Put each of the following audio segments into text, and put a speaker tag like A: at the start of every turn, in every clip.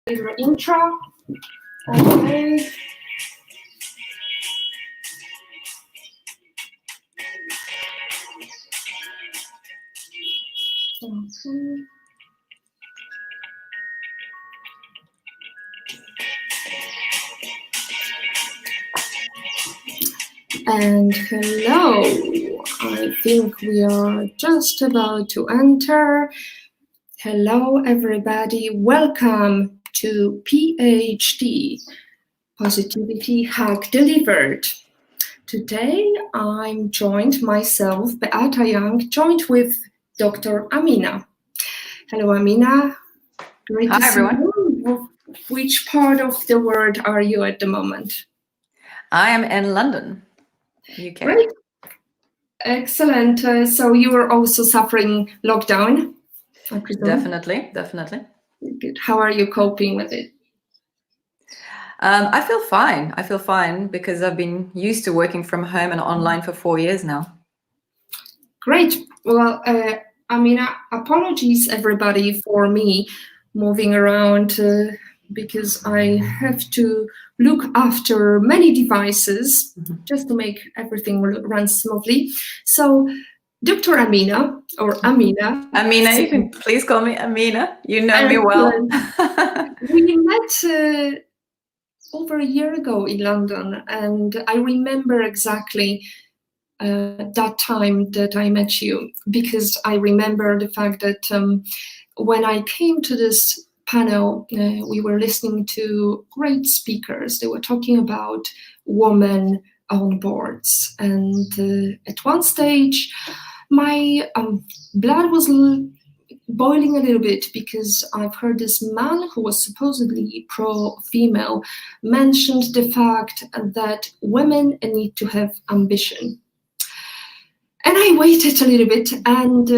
A: Your intro. Okay. And hello, I think we are just about to enter. Hello, everybody. Welcome to PhD, Positivity Hack Delivered. Today, I'm joined myself, Beata, joined with Dr. Amina. Hello, Amina. Great to see you. Which part of the world are you at the moment?
B: I am in London, UK.
A: Great. Excellent. So you are also suffering lockdown, I presume?
B: Definitely.
A: Good. How are you coping with it?
B: I feel fine because I've been used to working from home and online for 4 years now.
A: Great. Well, Amina, apologies everybody for me moving around because I have to look after many devices just to make everything run smoothly. So, Dr. Amina, or Amina.
B: Amina, you can please call me Amina. You know me well.
A: We met over a year ago in London, and I remember exactly that time that I met you, because I remember the fact that when I came to this panel, we were listening to great speakers. They were talking about women on boards, and at one stage my blood was boiling a little bit, because I've heard this man who was supposedly pro-female mentioned the fact that women need to have ambition. And I waited a little bit, and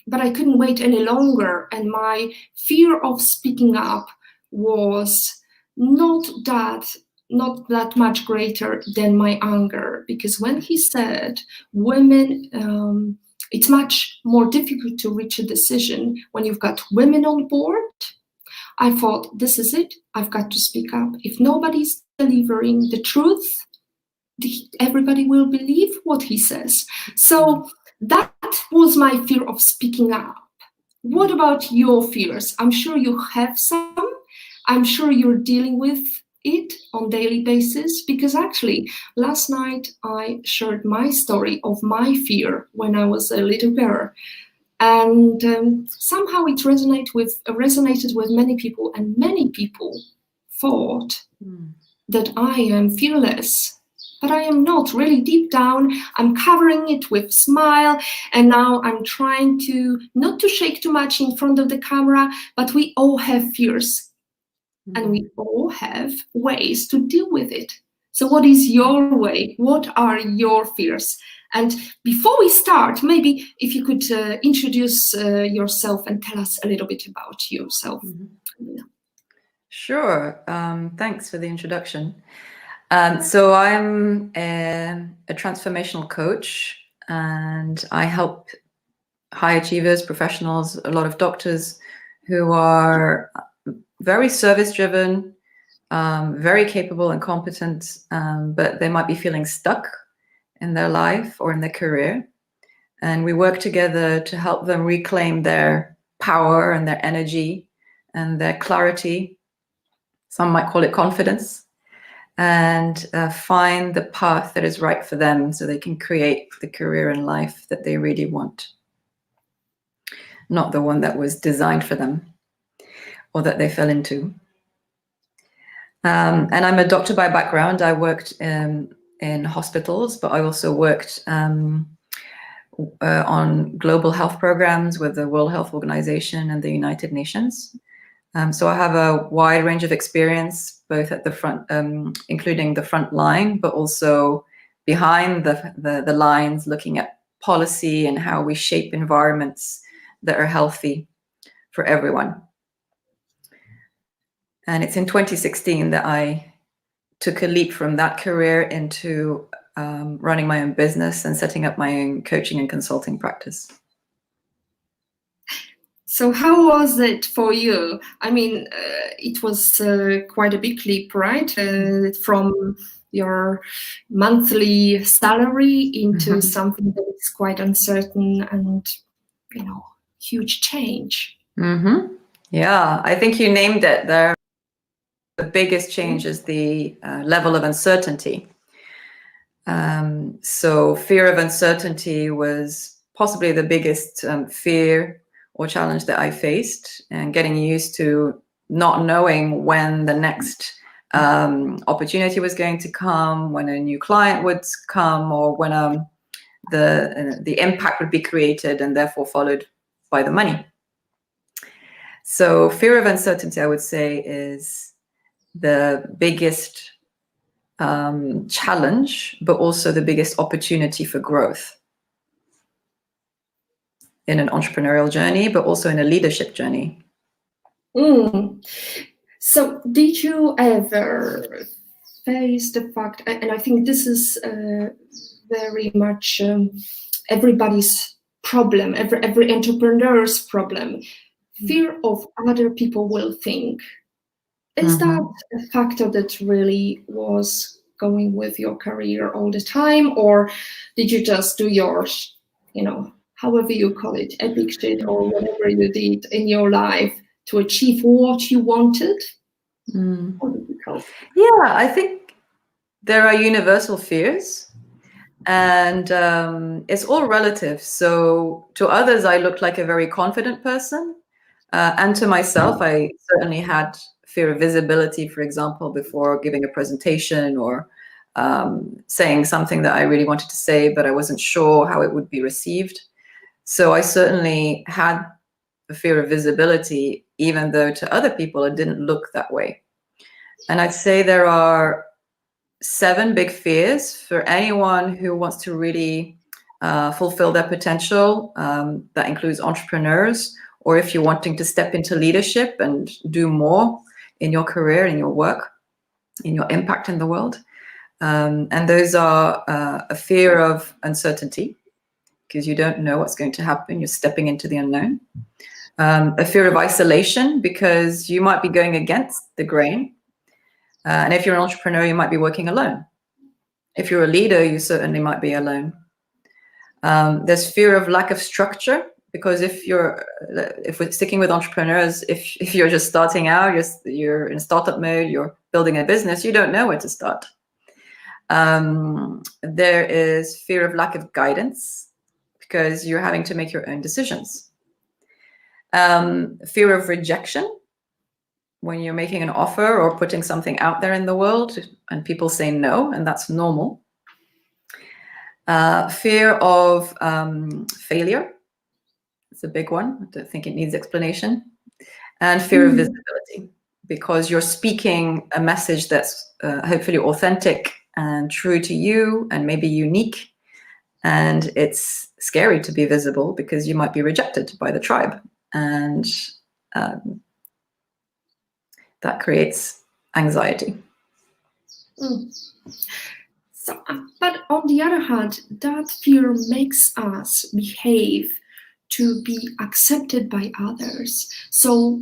A: but I couldn't wait any longer, and my fear of speaking up was not that much greater than my anger, because when he said women, it's much more difficult to reach a decision when you've got women on board, I thought, this is it, I've got to speak up. If nobody's delivering the truth, everybody will believe what he says. So that was my fear of speaking up. What about your fears? I'm sure you have some. I'm sure you're dealing with it on a daily basis, because actually last night I shared my story of my fear when I was a little girl, and somehow it resonated with many people, and many people thought that I am fearless. But I am not. Really deep down, I'm covering it with smile, and now I'm trying to not to shake too much in front of the camera, but we all have fears, and we all have ways to deal with it. So what is your way? What are your fears? And before we start, maybe if you could introduce yourself and tell us a little bit about yourself.
B: Sure. Thanks for the introduction. So I'm a transformational coach, and I help high achievers, professionals, a lot of doctors who are very service-driven, very capable and competent, but they might be feeling stuck in their life or in their career. And we work together to help them reclaim their power and their energy and their clarity. Some might call it confidence. And find the path that is right for them, so they can create the career and life that they really want, not the one that was designed for them or that they fell into. And I'm a doctor by background. I worked in hospitals, but I also worked on global health programs with the World Health Organization and the United Nations. So I have a wide range of experience, both at the front, including the front line, but also behind the lines, looking at policy and how we shape environments that are healthy for everyone. And it's in 2016 that I took a leap from that career into running my own business and setting up my own coaching and consulting practice.
A: So how was it for you? I mean, it was quite a big leap, right? From your monthly salary into something that is quite uncertain and, huge change.
B: Yeah, I think you named it there. The biggest change is the level of uncertainty. So fear of uncertainty was possibly the biggest fear or challenge that I faced, and getting used to not knowing when the next opportunity was going to come, when a new client would come, or when the impact would be created and therefore followed by the money. So fear of uncertainty, I would say, is the biggest challenge, but also the biggest opportunity for growth in an entrepreneurial journey, but also in a leadership journey.
A: So did you ever face the fact, and I think this is very much everybody's problem, every entrepreneur's problem, fear of other people will think. Is that a factor that really was going with your career all the time, or did you just do your, however you call it, epic shit, or whatever you did in your life to achieve what you wanted?
B: Yeah, I think there are universal fears, and it's all relative. So to others, I looked like a very confident person, and to myself, I certainly had fear of visibility, for example, before giving a presentation or saying something that I really wanted to say, but I wasn't sure how it would be received. So I certainly had a fear of visibility, even though to other people it didn't look that way. And I'd say there are 7 big fears for anyone who wants to really fulfill their potential. That includes entrepreneurs, or if you're wanting to step into leadership and do more in your career, in your work, in your impact in the world. And those are a fear of uncertainty, because you don't know what's going to happen. You're stepping into the unknown. A fear of isolation, because you might be going against the grain. And if you're an entrepreneur, you might be working alone. If you're a leader, you certainly might be alone. There's fear of lack of structure, because if we're sticking with entrepreneurs, if you're just starting out, you're in startup mode, you're building a business, you don't know where to start. There is fear of lack of guidance, because you're having to make your own decisions. Fear of rejection, when you're making an offer or putting something out there in the world and people say no, and that's normal. Fear of failure. It's a big one. I don't think it needs explanation. And fear of visibility, because you're speaking a message that's hopefully authentic and true to you and maybe unique. And it's scary to be visible because you might be rejected by the tribe. And that creates anxiety.
A: So, but on the other hand, that fear makes us behave to be accepted by others. So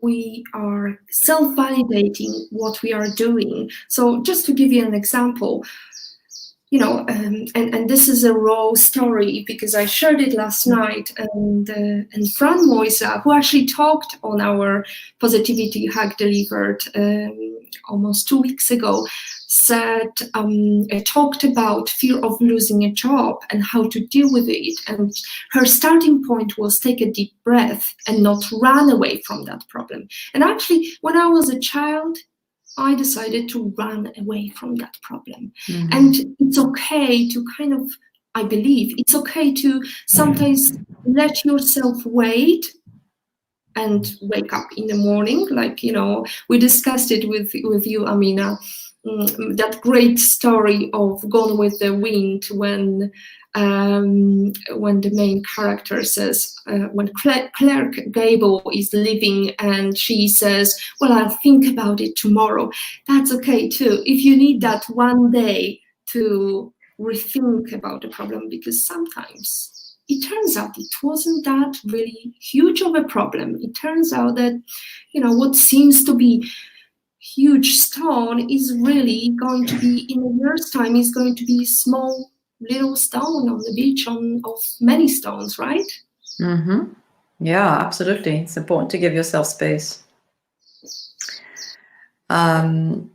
A: we are self-validating what we are doing. So just to give you an example, and this is a raw story because I shared it last night, and Fran Moisa, who actually talked on our Positivity Hack Delivered almost 2 weeks ago, talked about fear of losing a job and how to deal with it. And her starting point was take a deep breath and not run away from that problem. And actually, when I was a child, I decided to run away from that problem. And it's okay to I believe it's okay to sometimes let yourself wait and wake up in the morning. Like, we discussed it with you, Amina, that great story of Gone with the Wind, when the main character says, when Clark Gable is leaving and she says, well, I'll think about it tomorrow. That's okay too. If you need that one day to rethink about the problem, because sometimes it turns out it wasn't that really huge of a problem. It turns out that, what seems to be huge stone is really going to be, in a year's time, is going to be small little stone on the beach of many stones, right?
B: Mm-hmm. Yeah, absolutely. It's important to give yourself space. And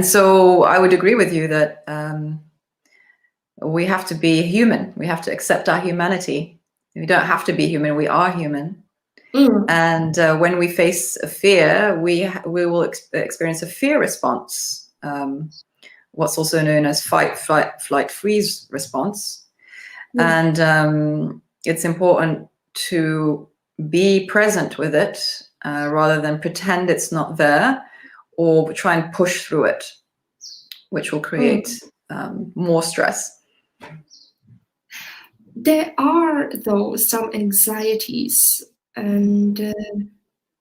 B: so I would agree with you that we have to be human. We have to accept our humanity. We don't have to be human. We are human. And when we face a fear, we will experience a fear response, what's also known as fight, flight, freeze response. And it's important to be present with it rather than pretend it's not there or try and push through it, which will create more stress.
A: There are, though, some anxieties, and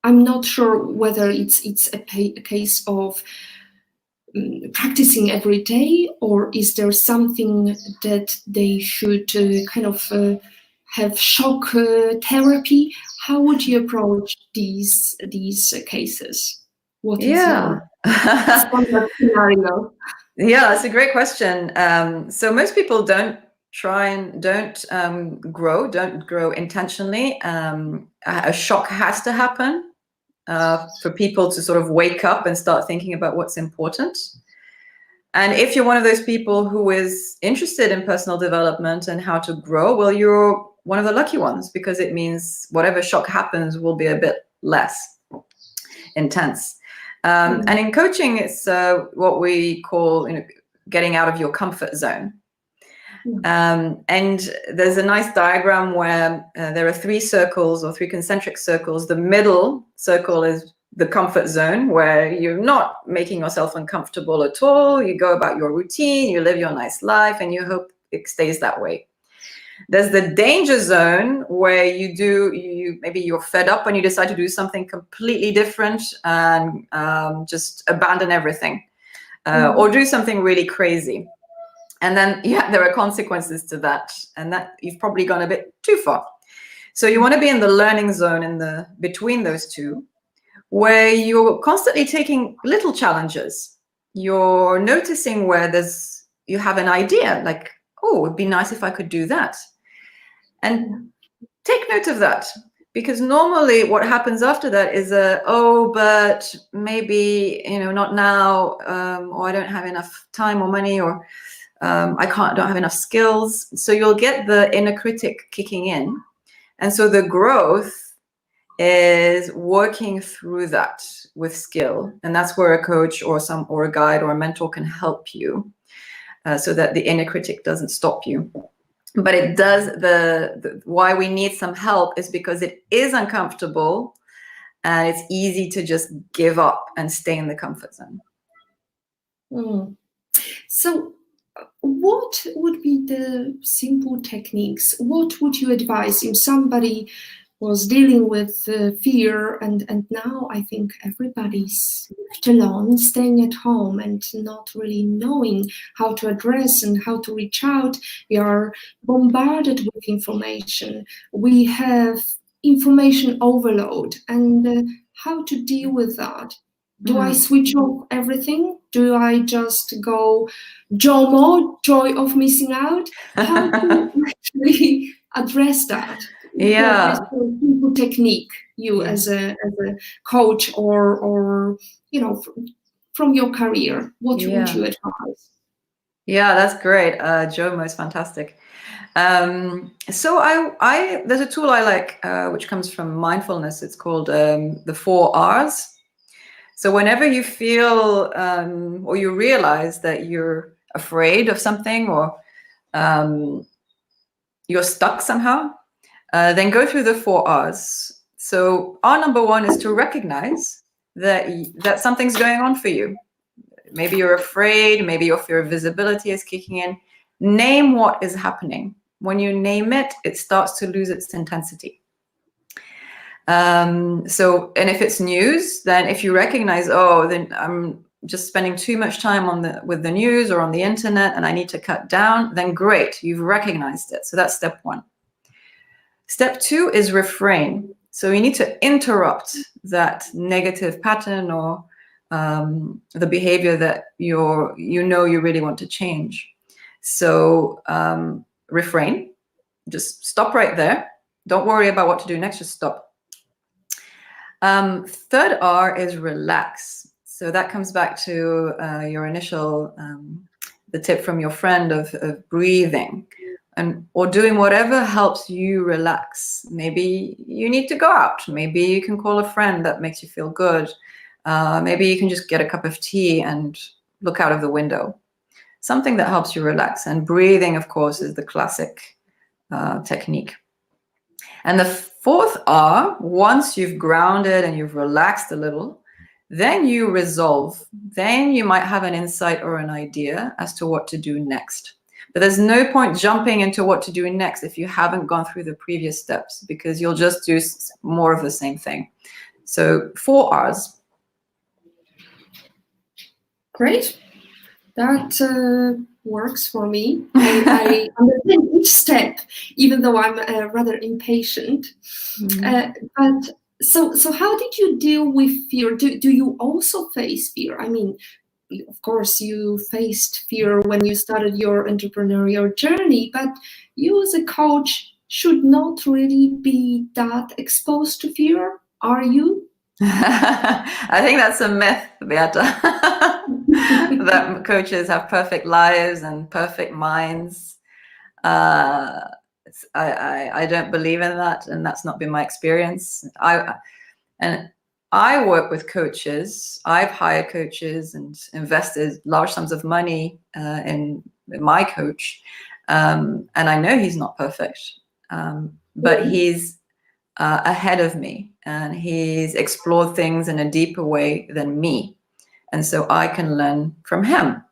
A: I'm not sure whether it's a case of practicing every day, or is there something that they should kind of have shock therapy? How would you approach these cases? What is your standard scenario?
B: Yeah, that's a great question. So most people don't grow intentionally. A shock has to happen for people to sort of wake up and start thinking about what's important. And if you're one of those people who is interested in personal development and how to grow, well, you're one of the lucky ones, because it means whatever shock happens will be a bit less intense. And in coaching, it's what we call getting out of your comfort zone. And there's a nice diagram where there are 3 circles, or 3 concentric circles. The middle circle is the comfort zone, where you're not making yourself uncomfortable at all. You go about your routine, you live your nice life, and you hope it stays that way. There's the danger zone, where maybe you're fed up and you decide to do something completely different and just abandon everything, or do something really crazy. And then, there are consequences to that, and that you've probably gone a bit too far. So you want to be in the learning zone, between those two, where you're constantly taking little challenges. You're noticing where you have an idea, like, oh, it'd be nice if I could do that. And take note of that, because normally what happens after that is but maybe, not now, or I don't have enough time or money, or I don't have enough skills. So you'll get the inner critic kicking in. And so the growth is working through that with skill. And that's where a coach or a guide or a mentor can help you, so that the inner critic doesn't stop you. But it does, why we need some help is because it is uncomfortable, and it's easy to just give up and stay in the comfort zone.
A: So what would be the simple techniques? What would you advise if somebody was dealing with fear, and now I think everybody's left alone, staying at home and not really knowing how to address and how to reach out? We are bombarded with information. We have information overload, and how to deal with that? Do I switch off everything? Do I just go JOMO, joy of missing out? How to actually address that?
B: Yeah.
A: What is simple technique you as a coach, or from your career, what would you advise?
B: Yeah, that's great. JOMO is fantastic. So there's a tool I like, which comes from mindfulness. It's called the 4 R's. So whenever you feel or you realize that you're afraid of something, or you're stuck somehow, then go through the 4 R's. So R number 1 is to recognize that something's going on for you. Maybe you're afraid, maybe your fear of visibility is kicking in. Name what is happening. When you name it, it starts to lose its intensity. And if it's news, then if you recognize, then I'm just spending too much time with the news or on the internet and I need to cut down, then great, you've recognized it. So that's step one. Step two is refrain. So you need to interrupt that negative pattern or the behavior that you really want to change. So refrain, just stop right there. Don't worry about what to do next, just stop. Third R is relax. So that comes back to your initial, the tip from your friend of breathing or doing whatever helps you relax. Maybe you need to go out. Maybe you can call a friend that makes you feel good. Maybe you can just get a cup of tea and look out of the window. Something that helps you relax. And breathing, of course, is the classic technique. And the fourth R, once you've grounded and you've relaxed a little, then you resolve. Then you might have an insight or an idea as to what to do next. But there's no point jumping into what to do next if you haven't gone through the previous steps, because you'll just do more of the same thing. So 4 R's.
A: Great. That works for me. I understand each step, even though I'm rather impatient. But so how did you deal with fear? Do you also face fear? I mean, of course, you faced fear when you started your entrepreneurial journey, but you as a coach should not really be that exposed to fear, are you?
B: I think that's a myth, Beata, that coaches have perfect lives and perfect minds. I don't believe in that, and that's not been my experience. I work with coaches. I've hired coaches and invested large sums of money in my coach, and I know he's not perfect, but he's ahead of me, and he's explored things in a deeper way than me, and so I can learn from him.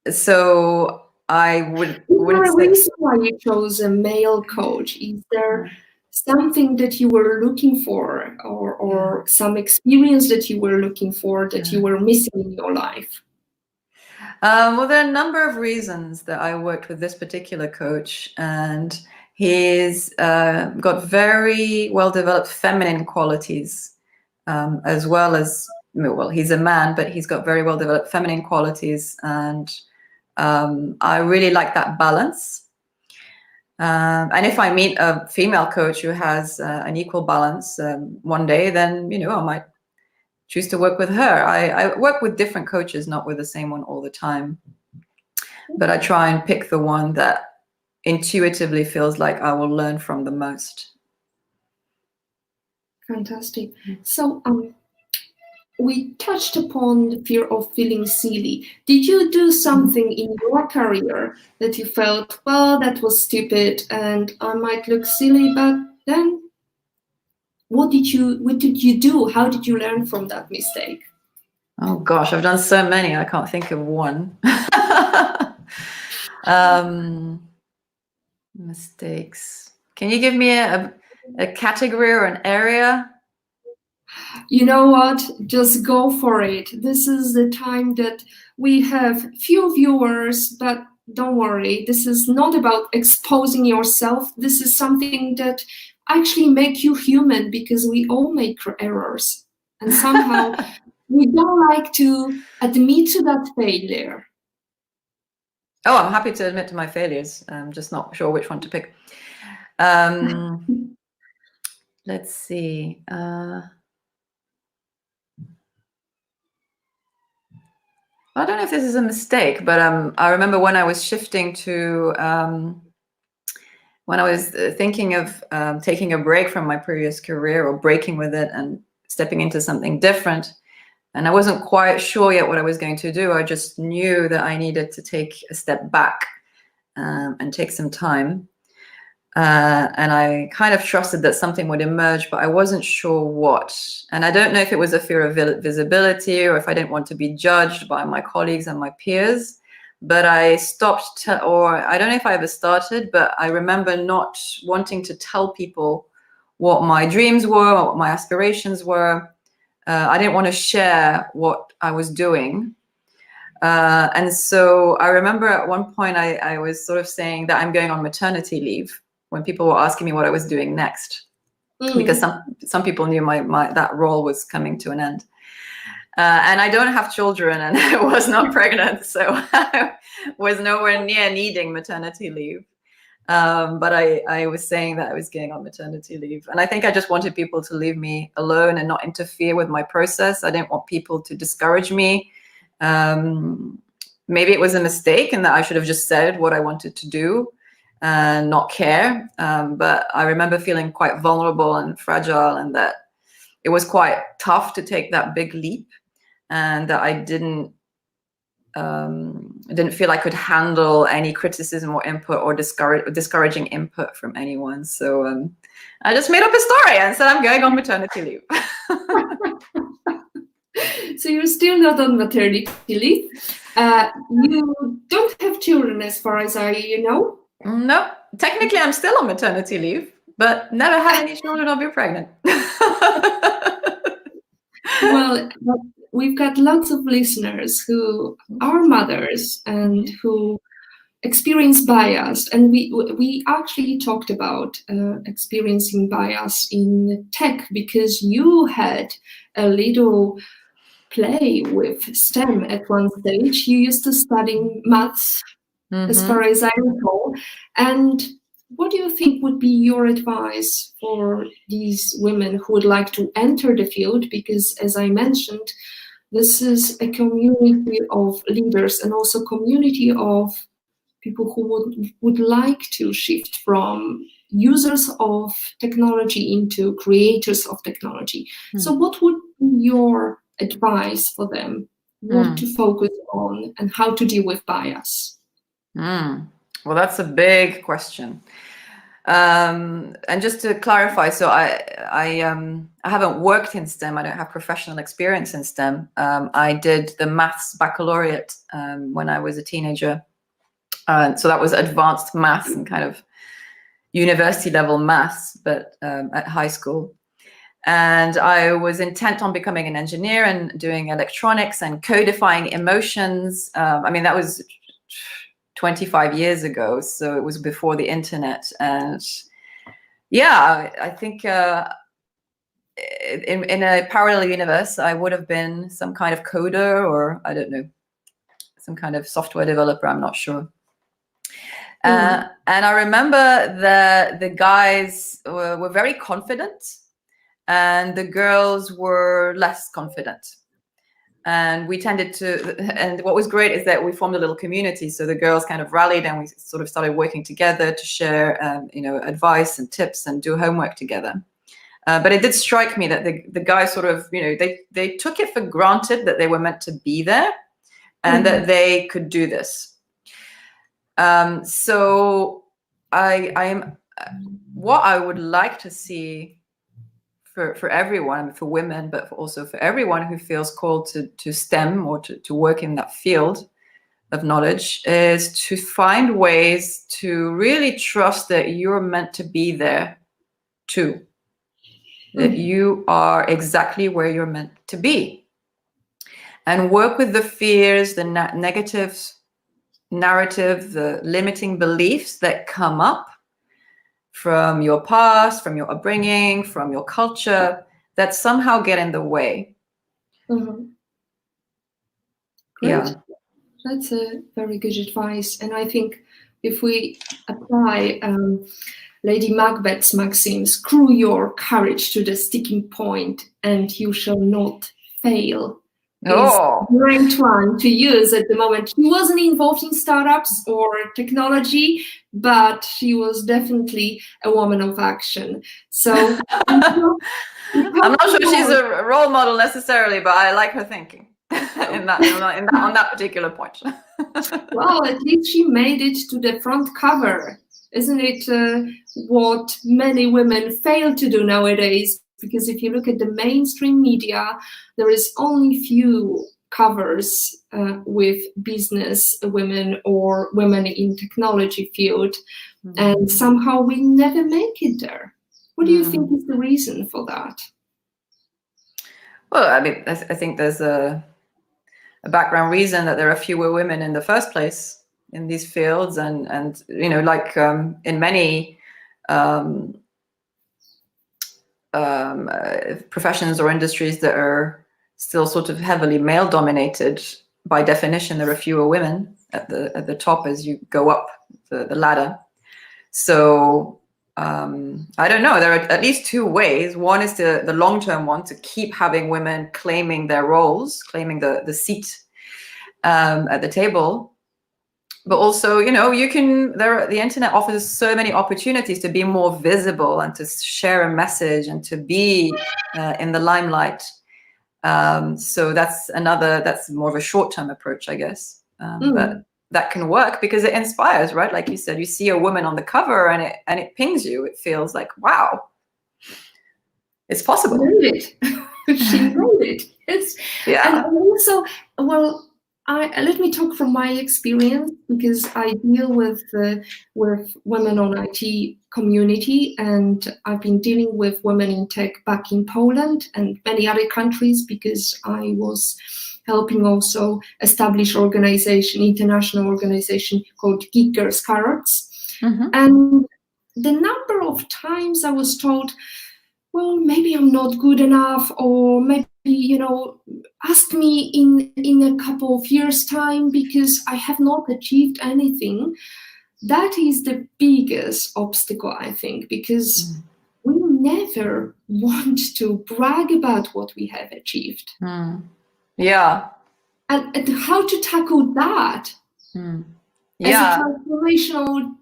B: So I would.
A: Is there a reason why you chose a male coach? Is there something that you were looking for, or some experience that you were looking for that you were missing in your life?
B: Well, there are a number of reasons that I worked with this particular coach, and he's got very well-developed feminine qualities, as well as, well, he's a man, but he's got very well-developed feminine qualities, and I really like that balance. And if I meet a female coach who has an equal balance one day, then, I might choose to work with her. I work with different coaches, not with the same one all the time, but I try and pick the one that intuitively feels like I will learn from the most.
A: Fantastic. So we touched upon the fear of feeling silly. Did you do something in your career that you felt, well, that was stupid and I might look silly, but then what did you do? How did you learn from that mistake?
B: Oh gosh, I've done so many, I can't think of one. Mistakes. Can you give me a category or an area?
A: You know what? Just go for it. This is the time that we have few viewers, but don't worry. This is not about exposing yourself. This is something that actually make you human, because we all make errors. And somehow we don't like to admit to that failure.
B: Oh, I'm happy to admit to my failures. I'm just not sure which one to pick. Let's see. I don't know if this is a mistake, but I remember when I was shifting to, when I was thinking of taking a break from my previous career or breaking with it and stepping into something different, and I wasn't quite sure yet what I was going to do. I just knew that I needed to take a step back and take some time. And I kind of trusted that something would emerge, but I wasn't sure what. And I don't know if it was a fear of visibility or if I didn't want to be judged by my colleagues and my peers. But I stopped, or I don't know if I ever started, but I remember not wanting to tell people what my dreams were, what my aspirations were. I didn't want to share what I was doing. And so I remember at one point I was sort of saying that I'm going on maternity leave when people were asking me what I was doing next, because some people knew my that role was coming to an end. And I don't have children, and I was not pregnant, so I was nowhere near needing maternity leave. But I was saying that I was going on maternity leave. And I think I just wanted people to leave me alone and not interfere with my process. I didn't want people to discourage me. Maybe it was a mistake and that I should have just said what I wanted to do and not care. But I remember feeling quite vulnerable and fragile, and that it was quite tough to take that big leap, and that I didn't feel I could handle any criticism or input or discouraging input from anyone. So I just made up a story and said I'm going on maternity leave.
A: So you're still not on maternity leave. You don't have children, as far as I know.
B: No, technically I'm still on maternity leave, but never had any children or be pregnant.
A: Well, we've got lots of listeners who are mothers and who experience bias, and we actually talked about experiencing bias in tech, because you had a little play with STEM at one stage. You used to study maths, as far as I recall. And what do you think would be your advice for these women who would like to enter the field? Because, as I mentioned, this is a community of leaders and also community of people who would like to shift from users of technology into creators of technology. So what would be your advice for them? What to focus on and how to deal with bias?
B: Well, that's a big question. And just to clarify, so I haven't worked in STEM. I don't have professional experience in STEM. I did the maths baccalaureate when I was a teenager. So that was advanced maths and kind of university level maths, but at high school. And I was intent on becoming an engineer and doing electronics and codifying emotions. I mean, that was 25 years ago, so it was before the internet. And yeah, I think in a parallel universe, I would have been some kind of coder, or I don't know, some kind of software developer, I'm not sure. And I remember the guys were very confident, and the girls were less confident. And we tended to, and what was great is that we formed a little community. So the girls kind of rallied, and we sort of started working together to share, advice and tips and do homework together. But it did strike me that the guys sort of, they took it for granted that they were meant to be there and that they could do this. So what I would like to see for everyone, for women, but also for everyone who feels called to STEM or to work in that field of knowledge, is to find ways to really trust that you're meant to be there too, that you are exactly where you're meant to be, and work with the fears, the negative narrative, the limiting beliefs that come up from your past, from your upbringing, from your culture, that somehow get in the way.
A: Great. Yeah. That's a very good advice. And I think if we apply Lady Macbeth's maxim, screw your courage to the sticking point and you shall not fail, is a great one to use at the moment. She wasn't involved in startups or technology, but she was definitely a woman of action. So I'm
B: not sure she's a role model necessarily, but I like her thinking on that particular point.
A: Well, at least she made it to the front cover. Isn't it what many women fail to do nowadays? Because if you look at the mainstream media, there is only few covers with business women or women in technology field. And somehow we never make it there. What do you think is the reason for that?
B: Well, I mean, I think there's a background reason that there are fewer women in the first place in these fields, and you know, like in many professions or industries that are still sort of heavily male dominated, by definition, there are fewer women at the top as you go up the ladder. So I don't know. There are at least two ways. One is the long-term one, to keep having women claiming their roles, claiming the seat at the table. But also, you know, the internet offers so many opportunities to be more visible and to share a message and to be in the limelight. So that's more of a short-term approach, I guess. But that can work because it inspires, right? Like you said, you see a woman on the cover and it pings you. It feels like, wow, it's possible.
A: Made it. She made it. Yes.
B: Yeah.
A: And also, well, let me talk from my experience, because I deal with women on IT community, and I've been dealing with women in tech back in Poland and many other countries, because I was helping also establish international organization called Geek Girls Carrots.
B: Mm-hmm.
A: And the number of times I was told, well, maybe I'm not good enough, or maybe, you know, ask me in a couple of years' time because I have not achieved anything. That is the biggest obstacle, I think, because we never want to brag about what we have achieved.
B: Yeah.
A: And how to tackle that?
B: Yeah.
A: As a transformational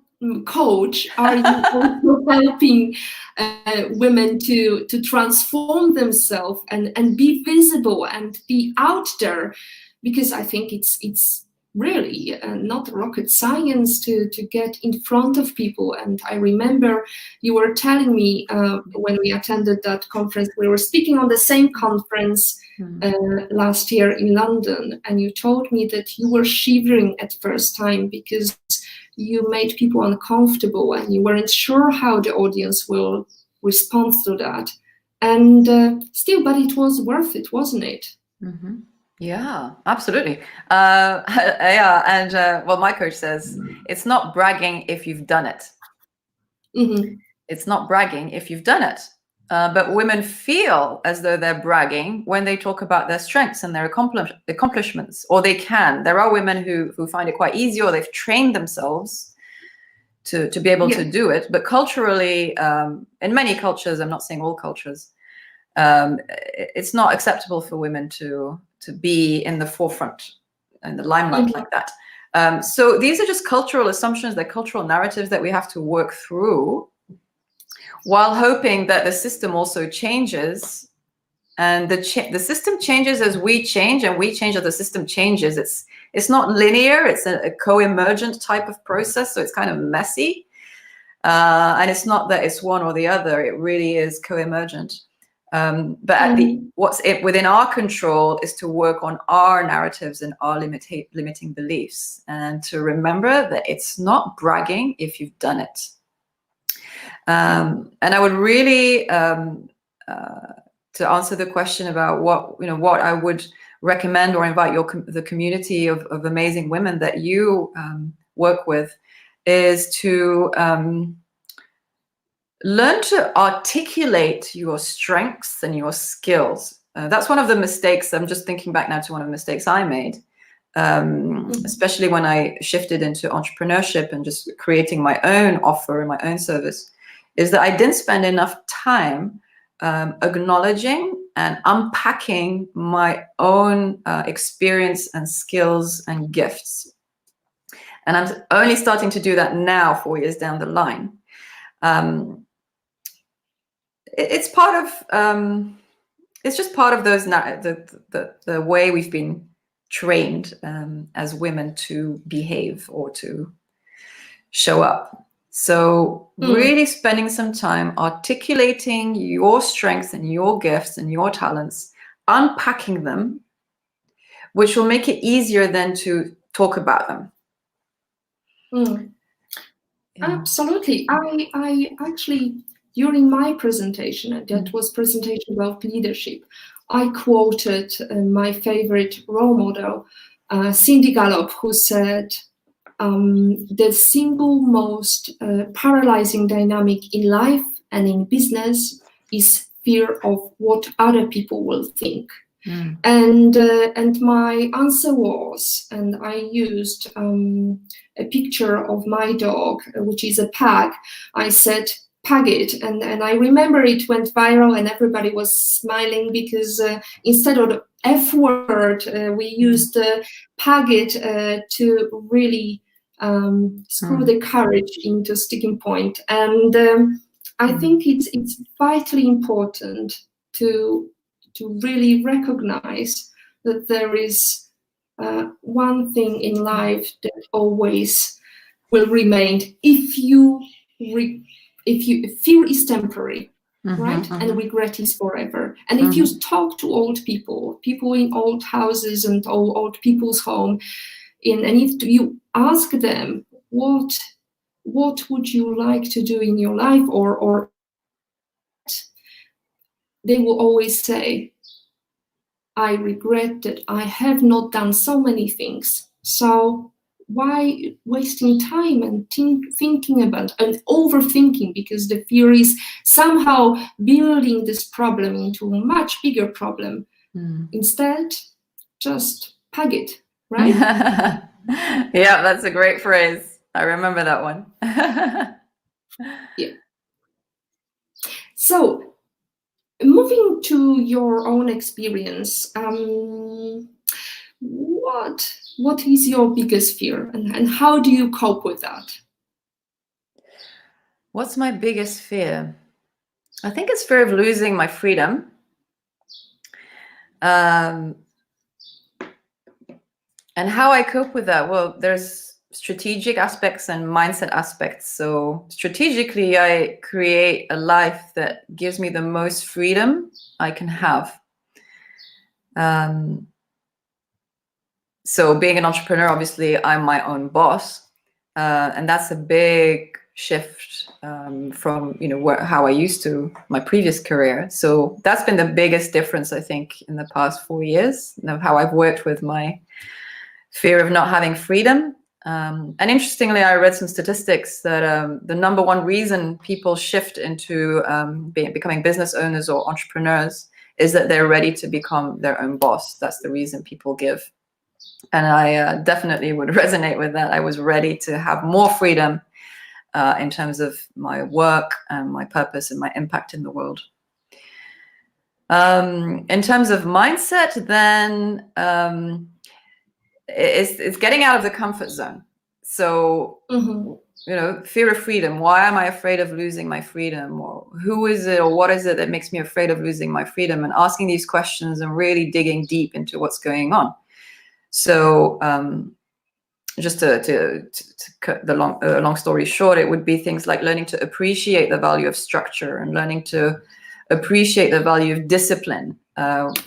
A: coach, are you also helping women to transform themselves and be visible and be out there? Because I think it's really not rocket science to get in front of people. And I remember you were telling me when we attended that conference, we were speaking on the same conference last year in London, and you told me that you were shivering at first time because you made people uncomfortable and you weren't sure how the audience will respond to that. And still, but it was worth it, wasn't it?
B: Mm-hmm. Yeah, absolutely. Yeah, and well, my coach says it's not bragging if you've done it.
A: Mm-hmm.
B: It's not bragging if you've done it. But women feel as though they're bragging when they talk about their strengths and their accomplishments, or they can. There are women who find it quite easy, or they've trained themselves to be able to do it. But culturally, in many cultures, I'm not saying all cultures, it's not acceptable for women to be in the forefront and the limelight like that. So these are just cultural assumptions, they're cultural narratives that we have to work through, while hoping that the system also changes, and the system changes as we change, and we change as the system changes. It's not linear, it's a co-emergent type of process, so it's kind of messy, and it's not that it's one or the other, it really is co-emergent. But within our control is to work on our narratives and our limiting beliefs, and to remember that it's not bragging if you've done it. And I would really, to answer the question about what I would recommend or invite the community of amazing women that you work with, is to learn to articulate your strengths and your skills. That's one of the mistakes. I'm just thinking back now to one of the mistakes I made, especially when I shifted into entrepreneurship and just creating my own offer and my own service, is that I didn't spend enough time acknowledging and unpacking my own experience and skills and gifts. And I'm only starting to do that now, 4 years down the line. It's part of it's just part of those the way we've been trained as women to behave or to show up. So really spending some time articulating your strengths and your gifts and your talents, unpacking them, which will make it easier then to talk about them.
A: Yeah. Absolutely. I actually, during my presentation, that was presentation about leadership, I quoted my favorite role model, Cindy Gallop, who said, the single most paralyzing dynamic in life and in business is fear of what other people will think. And my answer was, and I used a picture of my dog, which is a pug. I said, "Pug it," and I remember it went viral, and everybody was smiling because instead of the F word, we used "pug it" to really screw the courage into sticking point. And I think it's vitally important to really recognize that there is one thing in life that always will remain. If fear is temporary, right? And regret is forever. And if you talk to old people in old houses and old people's home, and if you ask them what would you like to do in your life, or they will always say, "I regret that I have not done so many things. So why wasting time and thinking about and overthinking?" Because the fear is somehow building this problem into a much bigger problem. Instead, just pug it, right?
B: Yeah, that's a great phrase. I remember that one.
A: Yeah. So, moving to your own experience, what is your biggest fear, and how do you cope with that?
B: What's my biggest fear? I think it's fear of losing my freedom. And how I cope with that? Well, there's strategic aspects and mindset aspects. So strategically, I create a life that gives me the most freedom I can have. So being an entrepreneur, obviously, I'm my own boss. And that's a big shift from how I used to my previous career. So that's been the biggest difference, I think, in the past 4 years, of how I've worked with my fear of not having freedom. And interestingly, I read some statistics that the number one reason people shift into becoming business owners or entrepreneurs is that they're ready to become their own boss. That's the reason people give. And I definitely would resonate with that. I was ready to have more freedom in terms of my work and my purpose and my impact in the world. In terms of mindset, then it's getting out of the comfort zone. So, fear of freedom. Why am I afraid of losing my freedom? Or who is it, or what is it that makes me afraid of losing my freedom? And asking these questions and really digging deep into what's going on. So just to cut the long story short, it would be things like learning to appreciate the value of structure and learning to appreciate the value of discipline,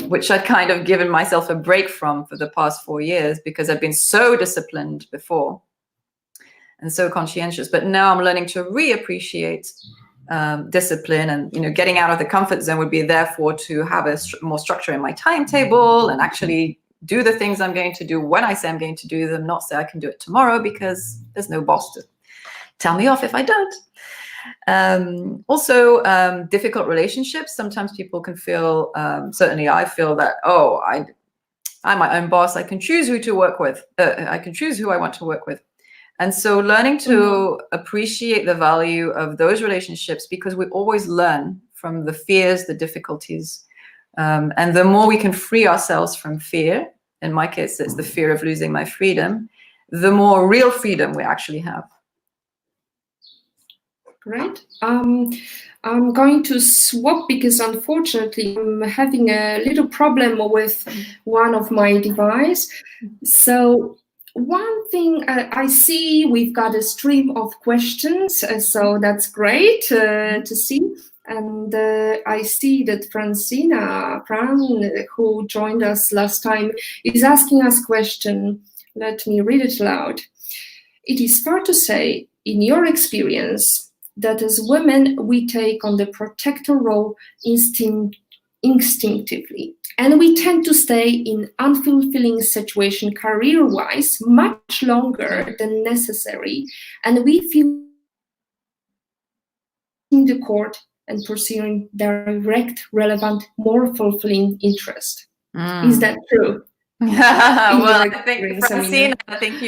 B: which I'd kind of given myself a break from for the past 4 years because I've been so disciplined before and so conscientious. But now I'm learning to reappreciate discipline, and getting out of the comfort zone would be therefore to have more structure in my timetable and actually do the things I'm going to do when I say I'm going to do them, not say I can do it tomorrow because there's no boss to tell me off if I don't. Also, difficult relationships. Sometimes people can feel, certainly I feel that, I'm my own boss. I can choose who to work with. I can choose who I want to work with. And so learning to appreciate the value of those relationships, because we always learn from the fears, the difficulties. And the more we can free ourselves from fear, in my case, it's the fear of losing my freedom, the more real freedom we actually have.
A: Great. I'm going to swap because unfortunately I'm having a little problem with one of my devices. So one thing I see, we've got a stream of questions, so that's great to see. And I see that Francina, who joined us last time, is asking us a question. Let me read it aloud. It is fair to say, in your experience, that as women, we take on the protector role instinctively. And we tend to stay in unfulfilling situation career-wise much longer than necessary, and we feel in the court and pursuing direct, relevant, more fulfilling interest. Is that true?
B: Well, I think,
A: Experience,
B: Francine,
A: Amina?
B: I think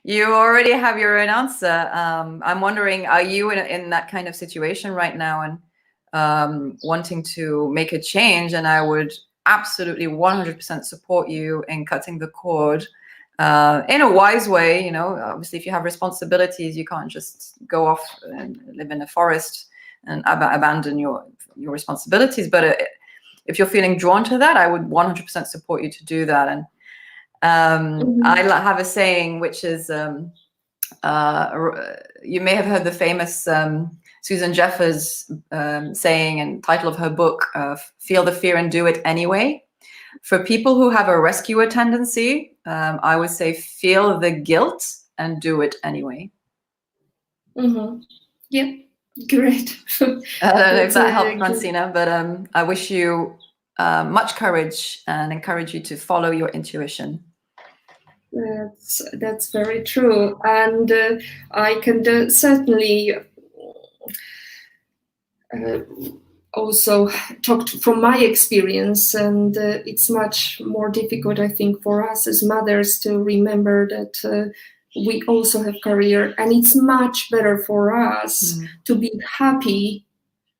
B: you already have your own answer. I'm wondering, are you in that kind of situation right now and wanting to make a change? And I would absolutely 100% support you in cutting the cord in a wise way. You know, obviously, if you have responsibilities, you can't just go off and live in a forest and abandon your responsibilities. But if you're feeling drawn to that, I would 100% support you to do that. And I have a saying, which is, you may have heard the famous Susan Jeffers saying, and title of her book, Feel the Fear and Do It Anyway. For people who have a rescuer tendency, I would say feel the guilt and do it anyway.
A: Yeah, great.
B: I don't know if that helped, Francina, but I wish you much courage and encourage you to follow your intuition.
A: That's very true, and I can certainly also talk from my experience, and it's much more difficult, I think, for us as mothers to remember that we also have career, and it's much better for us to be happy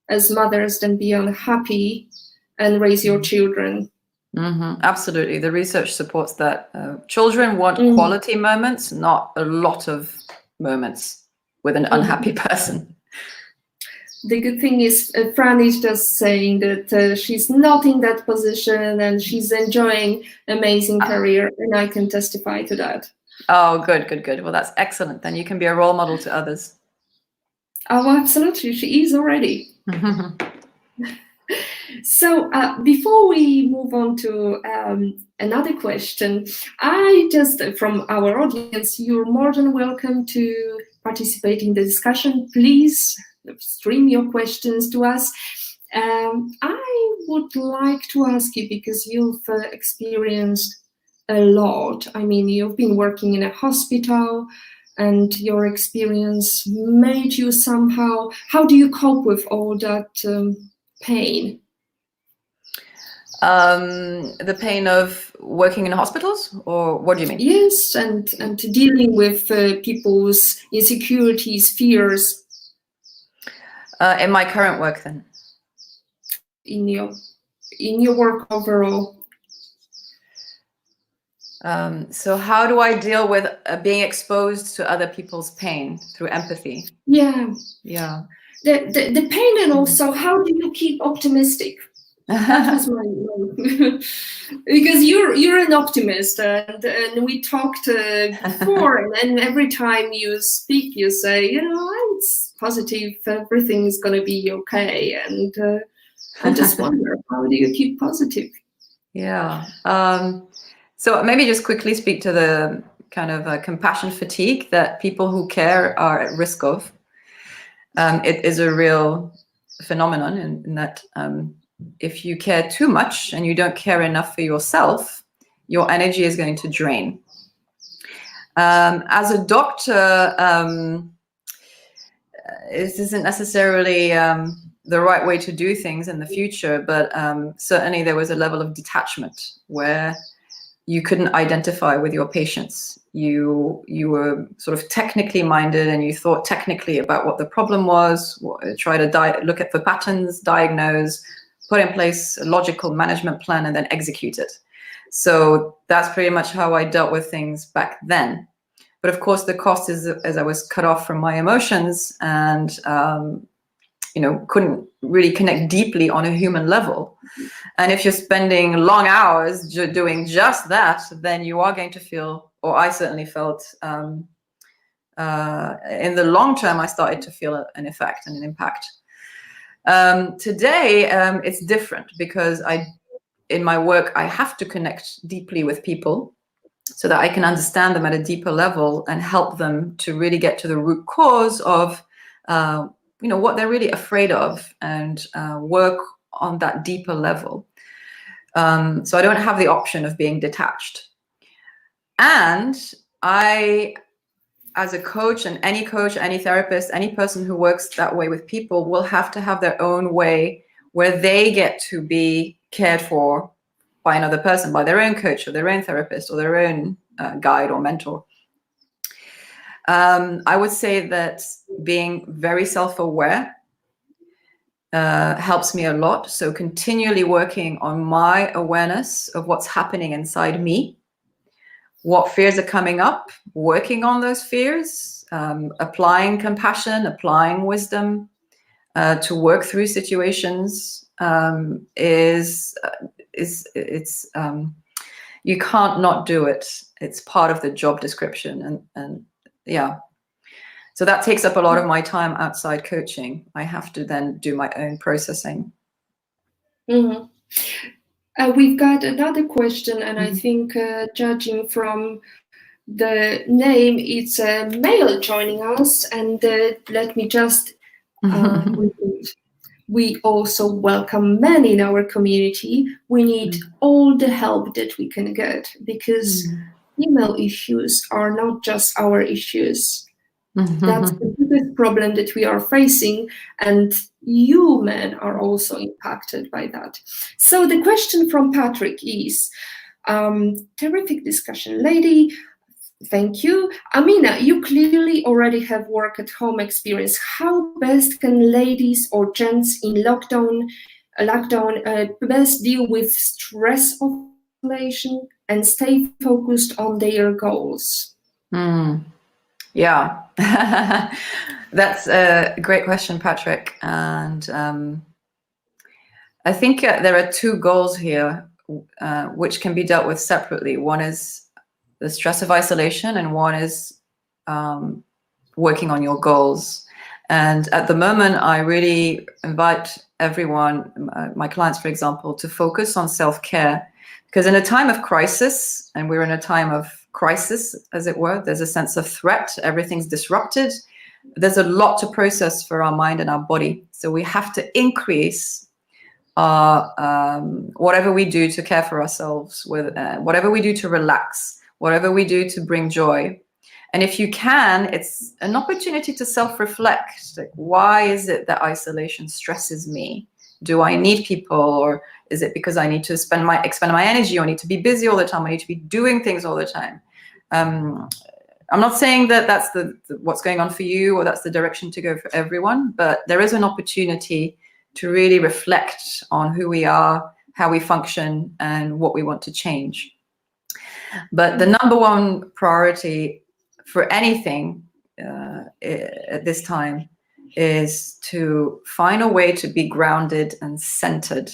A: as mothers than be unhappy and raise your children.
B: Absolutely. The research supports that. Children want quality moments, not a lot of moments with an unhappy person.
A: The good thing is, Fran is just saying that she's not in that position and she's enjoying amazing career, and I can testify to that.
B: Oh, good. Well, that's excellent. Then you can be a role model to others.
A: Oh, absolutely. She is already. So before we move on to another question, from our audience, you're more than welcome to participate in the discussion. Please stream your questions to us. I would like to ask you, because you've experienced a lot. I mean, you've been working in a hospital, and your experience made you somehow. How do you cope with all that pain?
B: The pain of working in hospitals, or what do you mean?
A: Yes, and dealing with people's insecurities, fears.
B: In my current work, then.
A: In your work overall.
B: So how do I deal with being exposed to other people's pain through empathy?
A: Yeah. The pain, and also how do you keep optimistic? That was my because you're an optimist, and we talked before, and every time you speak, you say, it's positive, everything is going to be okay, and I just wonder, how do you keep positive?
B: Yeah. So maybe just quickly speak to the kind of compassion fatigue that people who care are at risk of. It is a real phenomenon in that if you care too much and you don't care enough for yourself, your energy is going to drain. As a doctor, this isn't necessarily the right way to do things in the future, but certainly there was a level of detachment where you couldn't identify with your patients. You were sort of technically minded, and you thought technically about what the problem was, try to look at the patterns, diagnose, put in place a logical management plan, and then execute it. So that's pretty much how I dealt with things back then. But of course, the cost is, as I was cut off from my emotions and couldn't really connect deeply on a human level. And if you're spending long hours doing just that, then you are going to feel, or I certainly felt, in the long term, I started to feel an effect and an impact. Today, it's different because in my work, I have to connect deeply with people so that I can understand them at a deeper level and help them to really get to the root cause of what they're really afraid of, and work on that deeper level. So I don't have the option of being detached. And I, as a coach, any therapist, any person who works that way with people will have to have their own way where they get to be cared for by another person, by their own coach or their own therapist or their own guide or mentor. I would say that being very self-aware helps me a lot. So continually working on my awareness of what's happening inside me, what fears are coming up, working on those fears, applying compassion, applying wisdom to work through situations you can't not do it. It's part of the job description, and yeah. So that takes up a lot of my time outside coaching. I have to then do my own processing.
A: Mm-hmm. We've got another question, and I think judging from the name, it's a male joining us, and let me just repeat. We also welcome men in our community. We need all the help that we can get, because female issues are not just our issues. That's the biggest problem that we are facing, and you men are also impacted by that. So the question from Patrick is, terrific discussion, lady. Thank you. Amina, you clearly already have work at home experience. How best can ladies or gents in lockdown best deal with stress of isolation and stay focused on their goals?
B: Yeah, that's a great question, Patrick. And I think there are two goals here which can be dealt with separately. One is the stress of isolation, and one is working on your goals. And at the moment, I really invite everyone, my clients, for example, to focus on self-care, because in a time of crisis, and we're in a time of crisis, as it were, there's a sense of threat, everything's disrupted. There's a lot to process for our mind and our body. So we have to increase whatever we do to care for ourselves, whatever we do to relax, whatever we do to bring joy. And if you can, it's an opportunity to self-reflect. Like, why is it that isolation stresses me? Do I need people, or is it because I need to expend my energy, or I need to be busy all the time, I need to be doing things all the time? I'm not saying that that's what's going on for you, or that's the direction to go for everyone, but there is an opportunity to really reflect on who we are, how we function, and what we want to change. But the number one priority for anything at this time is to find a way to be grounded and centered,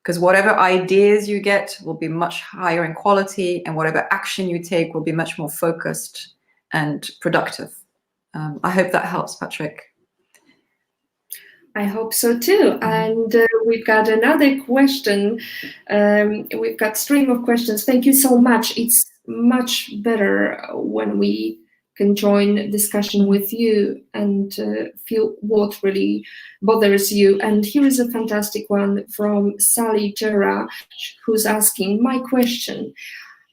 B: because whatever ideas you get will be much higher in quality, and whatever action you take will be much more focused and productive. I hope that helps, Patrick.
A: I hope so too. And we've got another question. We've got a stream of questions. Thank you so much. It's much better when we can join discussion with you and feel what really bothers you. And here is a fantastic one from Sally Jera, who's asking, my question: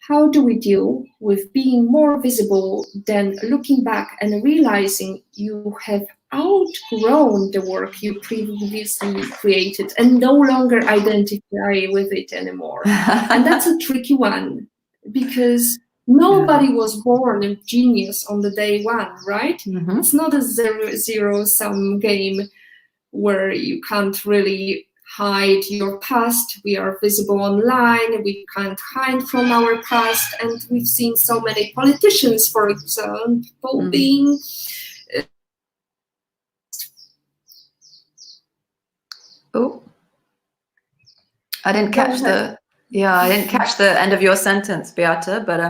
A: how do we deal with being more visible than looking back and realizing you have outgrown the work you previously created and no longer identify with it anymore? And that's a tricky one, because nobody was born a genius on the day one, right? It's not a zero-sum game where you can't really hide your past. We are visible online, we can't hide from our past, and we've seen so many politicians, for example, being
B: I didn't catch I didn't catch the end of your sentence, Beata, but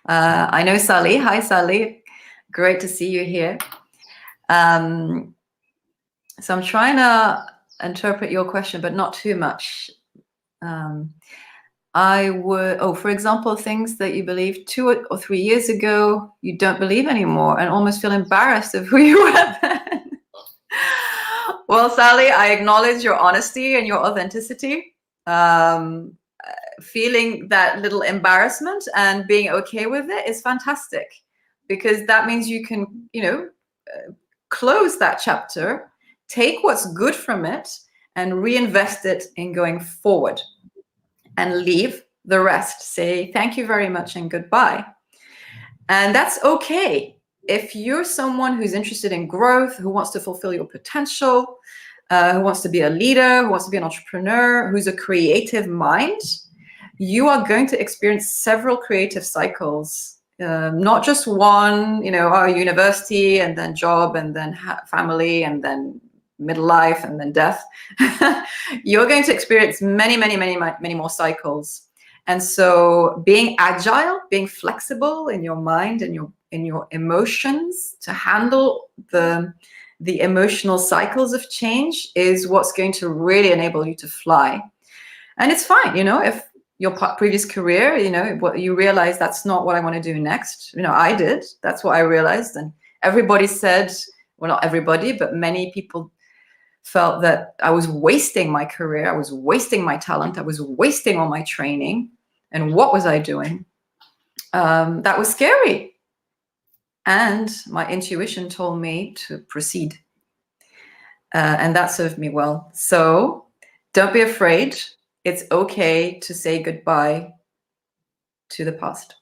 B: I know Sally. Hi, Sally. Great to see you here. So I'm trying to interpret your question, but not too much. For example, things that you believed 2 or 3 years ago, you don't believe anymore, and almost feel embarrassed of who you were then. Well, Sally, I acknowledge your honesty and your authenticity. feeling that little embarrassment and being okay with it is fantastic, because that means you can, close that chapter, take what's good from it, and reinvest it in going forward, and leave the rest. Say thank you very much and goodbye. And that's okay. If you're someone who's interested in growth, who wants to fulfill your potential, who wants to be a leader, who wants to be an entrepreneur, who's a creative mind, you are going to experience several creative cycles, not just one, university and then job and then family and then middle life and then death. You're going to experience many, many, many, many more cycles. And so being agile, being flexible in your mind and in your emotions to handle the emotional cycles of change is what's going to really enable you to fly. And it's fine, if your previous career, what you realize that's not what I want to do next. I did. That's what I realized. And everybody said, well, not everybody, but many people felt that I was wasting my career. I was wasting my talent. I was wasting all my training. And what was I doing? That was scary. And my intuition told me to proceed. And that served me well. So don't be afraid. It's okay to say goodbye to the past.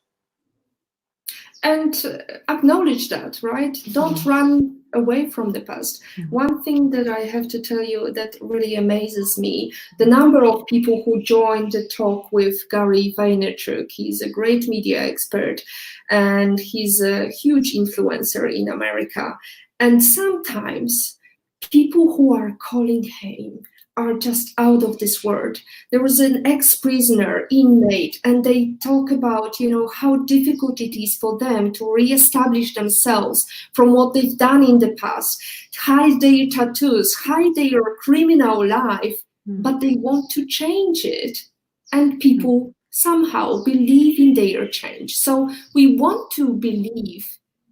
A: And acknowledge that, right? Don't run away from the past. One thing that I have to tell you that really amazes me, the number of people who joined the talk with Gary Vaynerchuk. He's a great media expert and he's a huge influencer in America. And sometimes people who are calling him are just out of this world. There was an ex-prisoner, inmate, and they talk about, how difficult it is for them to reestablish themselves from what they've done in the past, hide their tattoos, hide their criminal life, but they want to change it. And people somehow believe in their change. So we want to believe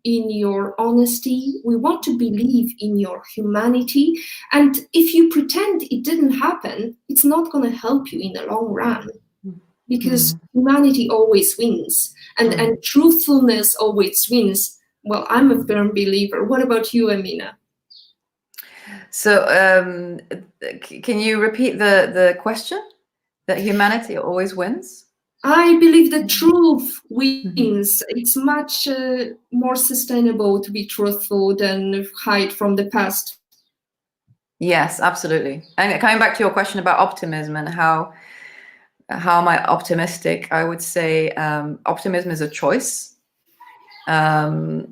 A: in your honesty. We want to believe in your humanity. And if you pretend it didn't happen, it's not going to help you in the long run, because humanity always wins and truthfulness always wins. Well, I'm a firm believer. What about you, Amina?
B: So can you repeat the question? That humanity always wins?
A: I believe the truth wins. It's much more sustainable to be truthful than hide from the past.
B: Yes, absolutely. And coming back to your question about optimism and how am I optimistic, I would say optimism is a choice that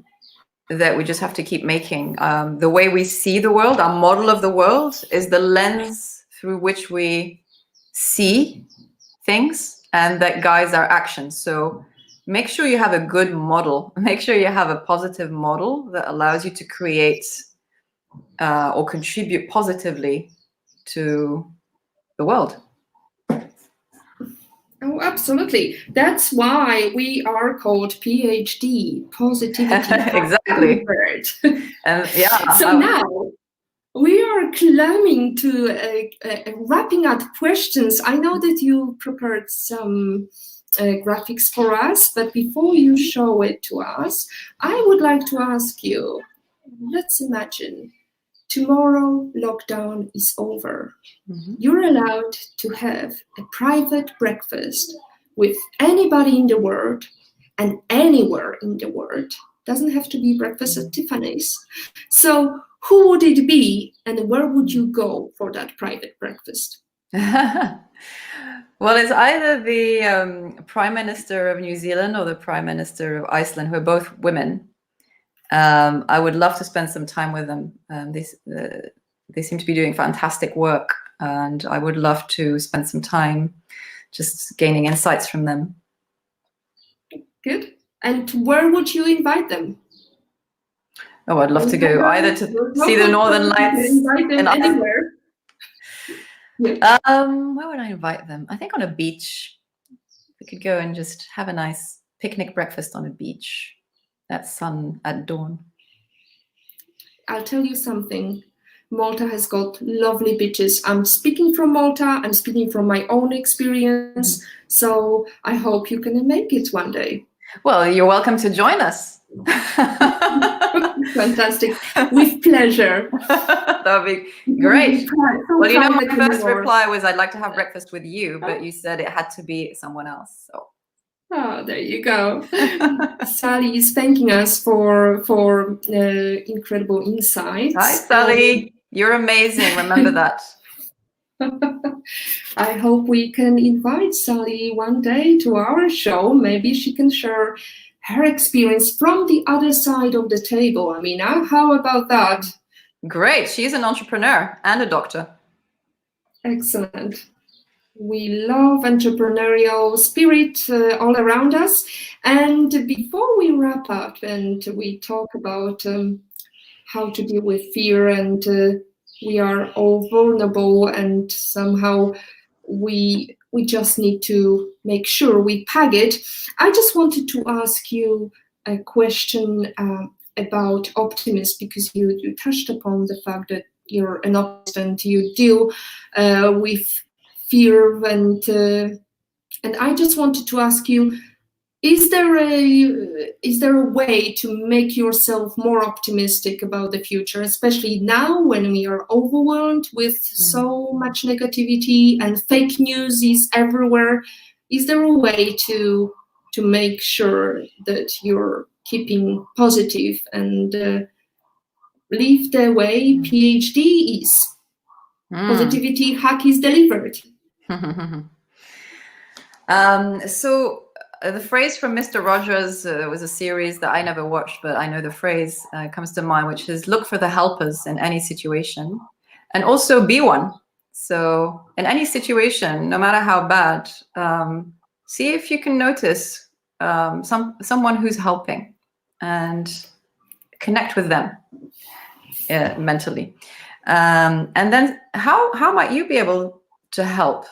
B: we just have to keep making. The way we see the world, our model of the world, is the lens through which we see things, and that guides our actions. So make sure you have a good model. Make sure you have a positive model that allows you to create or contribute positively to the world.
A: Oh, absolutely. That's why we are called PhD, Positivity.
B: Exactly. And yeah.
A: So now we are climbing to wrapping up questions. I know that you prepared some graphics for us, but before you show it to us, I would like to ask you, let's imagine tomorrow lockdown is over. You're allowed to have a private breakfast with anybody in the world and anywhere in the world. Doesn't have to be breakfast at Tiffany's. So who would it be and where would you go for that private breakfast?
B: Well, it's either the Prime Minister of New Zealand or the Prime Minister of Iceland, who are both women. I would love to spend some time with them. They seem to be doing fantastic work, and I would love to spend some time just gaining insights from them.
A: Good. And where would you invite them?
B: Oh, I'd love to go either to see the Northern Lights.
A: Invite them anywhere.
B: Where would I invite them? I think on a beach. We could go and just have a nice picnic breakfast on a beach. That sun at dawn.
A: I'll tell you something. Malta has got lovely beaches. I'm speaking from Malta. I'm speaking from my own experience. So I hope you can make it one day.
B: Well, you're welcome to join us.
A: Fantastic. With pleasure.
B: That would be great. Well, you know, my first reply was I'd like to have breakfast with you, but you said it had to be someone else. So.
A: Oh, there you go. Sally is thanking us for incredible insights.
B: Hi, Sally. You're amazing. Remember that.
A: I hope we can invite Sally one day to our show. Maybe she can share her experience from the other side of the table. Amina, how about that?
B: Great. She's an entrepreneur and a doctor.
A: Excellent. We love entrepreneurial spirit all around us. And before we wrap up and we talk about how to deal with fear, and we are all vulnerable, and somehow we just need to make sure we peg it, I just wanted to ask you a question about optimism, because you touched upon the fact that you're an optimist and you deal with fear, and I just wanted to ask you, is there a way to make yourself more optimistic about the future, especially now when we are overwhelmed with so much negativity and fake news is everywhere? Is there a way to make sure that you're keeping positive and live the way PhD is? Positivity hack is delivered.
B: So the phrase from Mr. Rogers was a series that I never watched, but I know the phrase comes to mind, which is look for the helpers in any situation and also be one. So in any situation, no matter how bad, see if you can notice someone who's helping and connect with them mentally. And then how might you be able to help?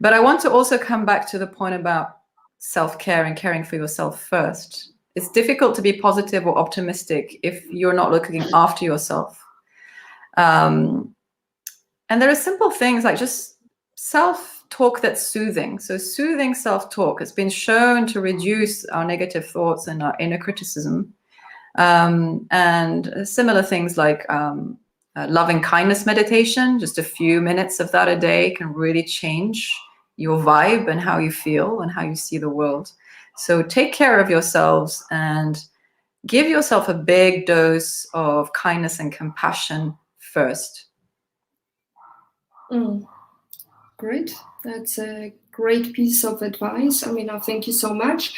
B: But I want to also come back to the point about self-care and caring for yourself first. It's difficult to be positive or optimistic if you're not looking after yourself. And there are simple things like just self-talk that's soothing. So soothing self-talk has been shown to reduce our negative thoughts and our inner criticism. And similar things like loving kindness meditation, just a few minutes of that a day can really change your vibe and how you feel and how you see the world. So take care of yourselves and give yourself a big dose of kindness and compassion first.
A: Great. That's a great piece of advice. Amina, thank you so much.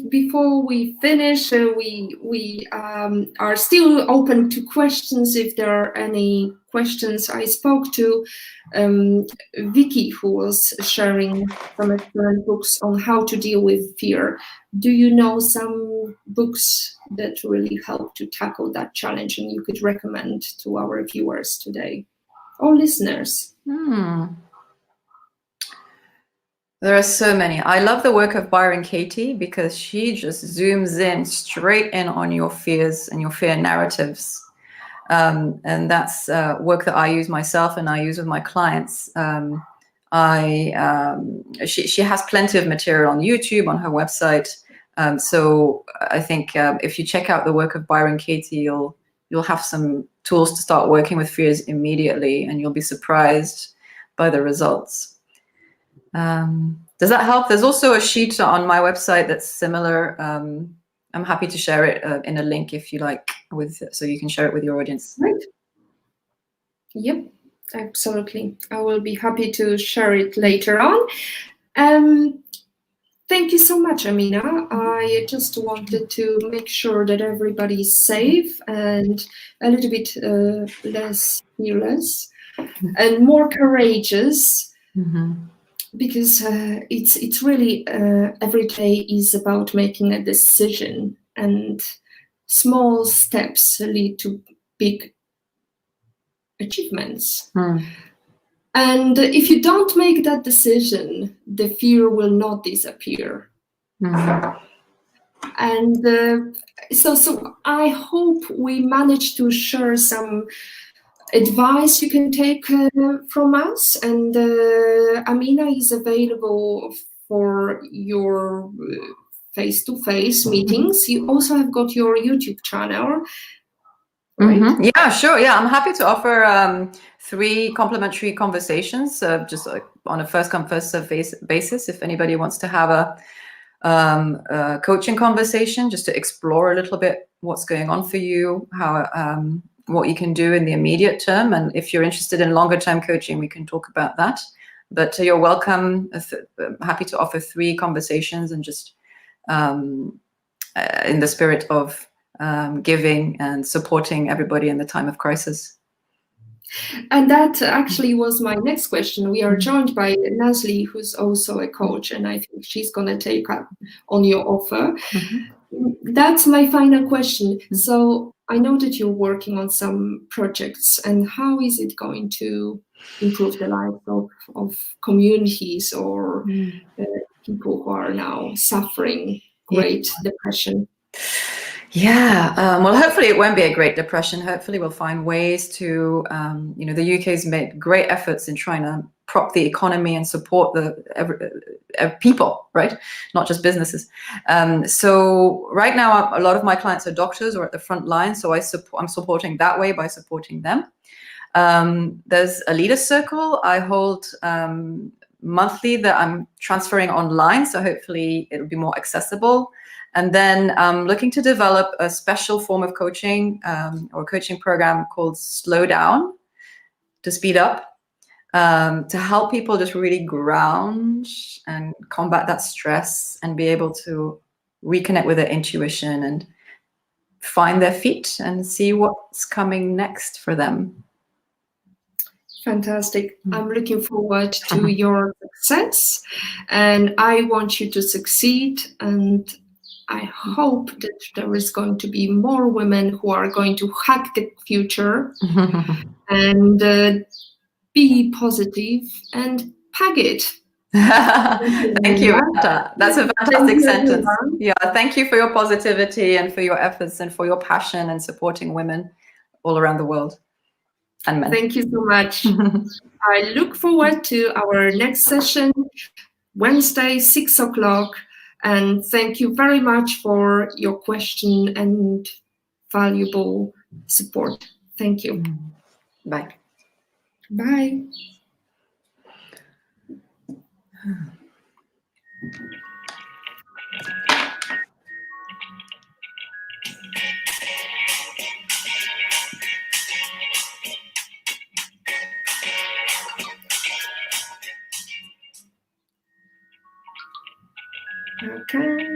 A: Before we finish, we are still open to questions if there are any questions. I spoke to Vicky, who was sharing some excellent books on how to deal with fear. Do you know some books that really help to tackle that challenge and you could recommend to our viewers today or listeners?
B: There are so many. I love the work of Byron Katie because she just zooms in straight in on your fears and your fear narratives. And that's work that I use myself and I use with my clients. She has plenty of material on YouTube, on her website. So I think if you check out the work of Byron Katie, you'll have some tools to start working with fears immediately, and you'll be surprised by the results. Does that help? There's also a sheet on my website that's similar. I'm happy to share it in a link if you like, so you can share it with your audience.
A: Right. Yep, absolutely. I will be happy to share it later on. Thank you so much, Amina. I just wanted to make sure that everybody is safe and a little bit less fearless and more courageous. Because it's really every day is about making a decision, and small steps lead to big achievements. And if you don't make that decision, the fear will not disappear. And so I hope we managed to share some advice you can take from us. And Amina is available for your face-to-face meetings. You also have got your YouTube channel, right?
B: Yeah, sure. Yeah, I'm happy to offer 3 complimentary conversations, just on a first-come, first-served basis. If anybody wants to have a coaching conversation, just to explore a little bit what's going on for you, how what you can do in the immediate term, and if you're interested in longer-term coaching, we can talk about that. But you're welcome. Happy to offer 3 conversations, and just in the spirit of giving and supporting everybody in the time of crisis.
A: And that actually was my next question. We are joined by Nasli, who's also a coach, and I think she's going to take up on your offer. That's my final question. So I know that you're working on some projects, and how is it going to improve the life of communities or people who are now suffering great depression?
B: Yeah, well, hopefully it won't be a Great Depression. Hopefully we'll find ways to, the UK's made great efforts in trying to prop the economy and support the people, right? Not just businesses. So right now, a lot of my clients are doctors or at the front line. So I'm supporting that way by supporting them. There's a leader circle I hold monthly that I'm transferring online. So hopefully it'll be more accessible. And then I'm looking to develop a special form of coaching or coaching program called Slow Down, to speed up, to help people just really ground and combat that stress and be able to reconnect with their intuition and find their feet and see what's coming next for them.
A: Fantastic. I'm looking forward to your success, and I want you to succeed, and I hope that there is going to be more women who are going to hack the future and be positive and pack it.
B: Thank you, Beata. That's a fantastic sentence. Yeah, thank you for your positivity and for your efforts and for your passion and supporting women all around the world and men.
A: Thank you so much. I look forward to our next session, Wednesday, 6 o'clock. And thank you very much for your question and valuable support. Thank you.
B: Bye.
A: Bye. Okay.